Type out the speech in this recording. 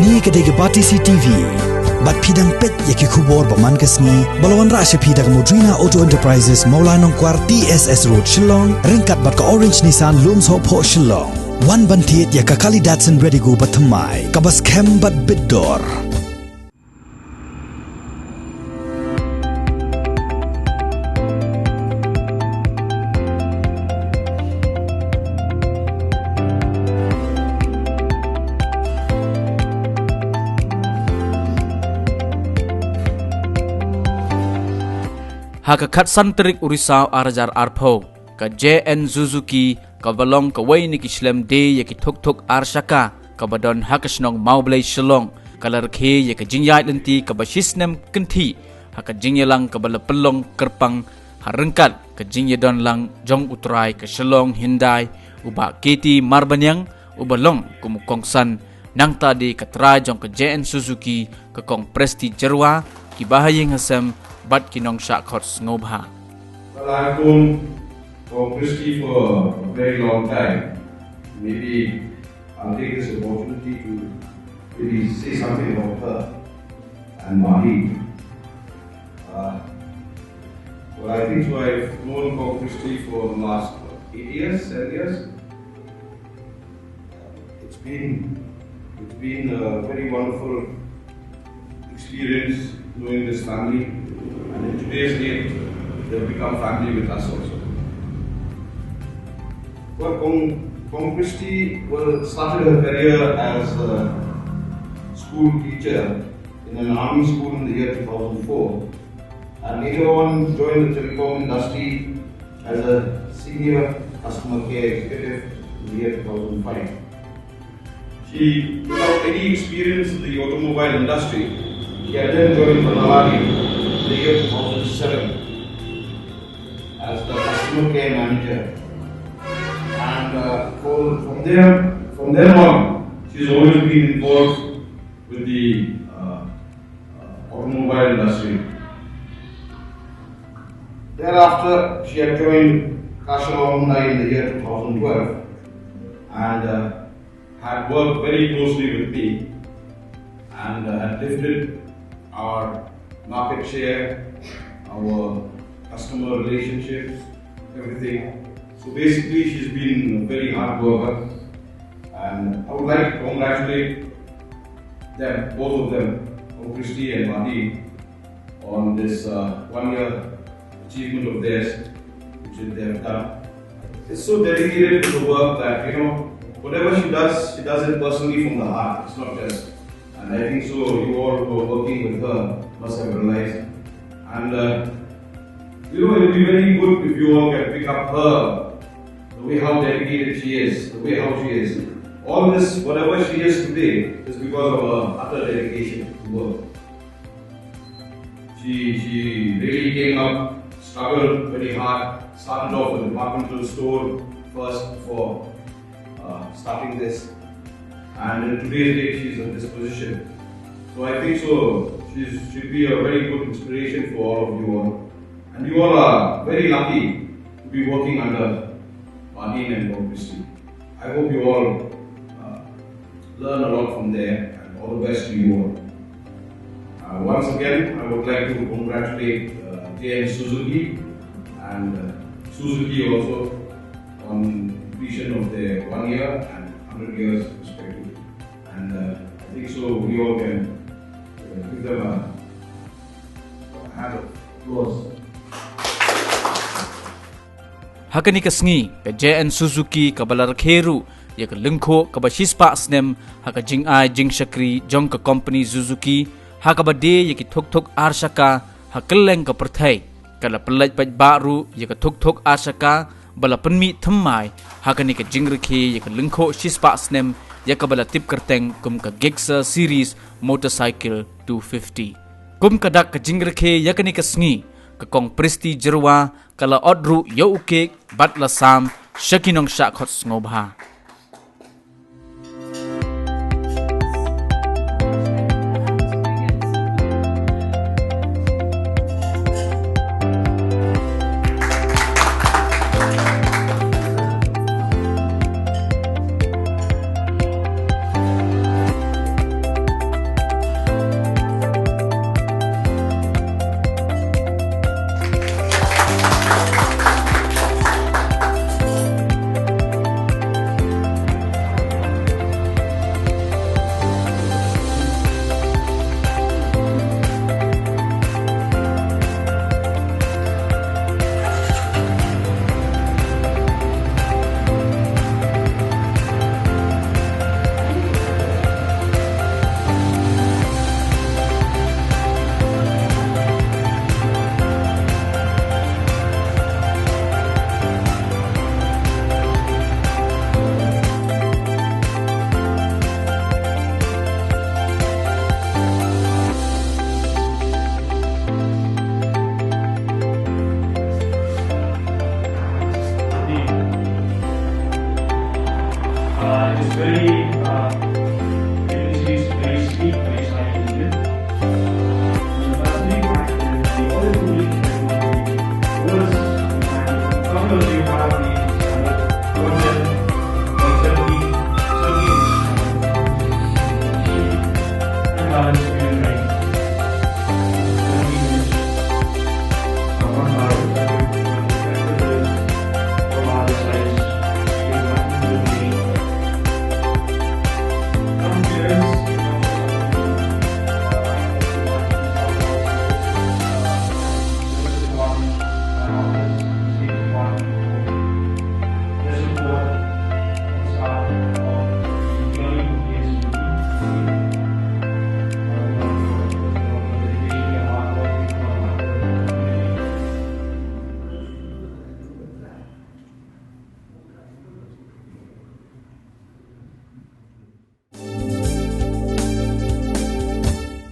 นี่ก็ได้กับบัตรซีทีวีบัตรพิดังเป็ดยากิคูบอร์ประมาณกัสงี้บอลวันราชพิดังมูดรีนาออโต้เอ็นเตอร์ไพรส์มอลานงควาร์ทีเอสเอสโรดชิลองเร่งกัดบัตรกับออเรนจ์นิสสันลูมส์ฮอปโฮชิลองวันบันเทียดยากาคาลิดัตสันเรดิกูบัตทำไมกับบัสเข้มบัตบิดดอร์ Haka kat santrik urisau arajar arpo ka JN Suzuki ka balong ka way ni kishlem de yaki Thuk ar Shaka ka badon hakasnong maublay shalong ka Rakhe yaka Jingpynïaid lenti ka Snem kenti haka jingyalang ka balapelong kerpang harengkat ka jingyadon lang jong utray ka shalong hinday uba keti marbanyang ubalong kumukongsan nang tadi ka try jong ka JN Suzuki ka kong presti jerwa ki bahayeng hasem but kinong Shaka ngobha. Well, I've known Christy for a very long time. Maybe I'll take this opportunity to really say something about her and Mahi. Well, I think so. I've known Christy for the last 8 years, 7 years. It's been a very wonderful experience knowing this family. And in today's date, they've become family with us also. Well, Christy started her career as a school teacher in an army school in the year 2004, and later on joined the telecom industry as a senior customer care executive in the year 2005. She, without any experience in the automobile industry, she had then joined Manawari in the year 2007 as the customer care manager, and from then on she's always been involved with the automobile industry. Thereafter she had joined Hyundai in the year 2012 and had worked very closely with me and had lifted our market share, our customer relationships, everything. So basically she's been a very hard worker, and I would like to congratulate them, both of them, Christy and Mahi, on this 1 year achievement of theirs, which they have done. It's so dedicated to the work that, whatever she does it personally from the heart. It's not just. And I think so you all who are working with her must have realized. And it will be very good if you all can pick up her, the way how dedicated she is, the way how she is. All this, whatever she is today, is because of her utter dedication to work. She really came up, struggled very hard, started off a departmental store first before starting this. And in today's date, she's in this position. So I think so, she'll be a very good inspiration for all of you all. And you all are very lucky to be working under Mahi and Christy. I hope you all learn a lot from there, and all the best to you all. Once again, I would like to congratulate JN Suzuki and Suzuki also on completion of their 1 year and 100 years respectively. And I think so we all can give them a hand of applause. Hakani kasngi ka JN Suzuki ka Rakhe ya ka Lyngkhuh ka Snem haka Jingpynïaid Shakri jong ka company Suzuki haka bade ya ki Thuk ar Shaka hakeleng ka perthai kala pelaj paj baru ya ka Thuk ar Shaka bala penmi thammai hakani ka Rakhe ya ka Lyngkhuh Snem ya ka bala tip kerteng kum ka Gixxer series motorcycle 250 kum ka dak ka Rakhe ya kani kasngi ka kong presti jerwa kala odru yo uke bat la sam shakinong Shaka ngobha.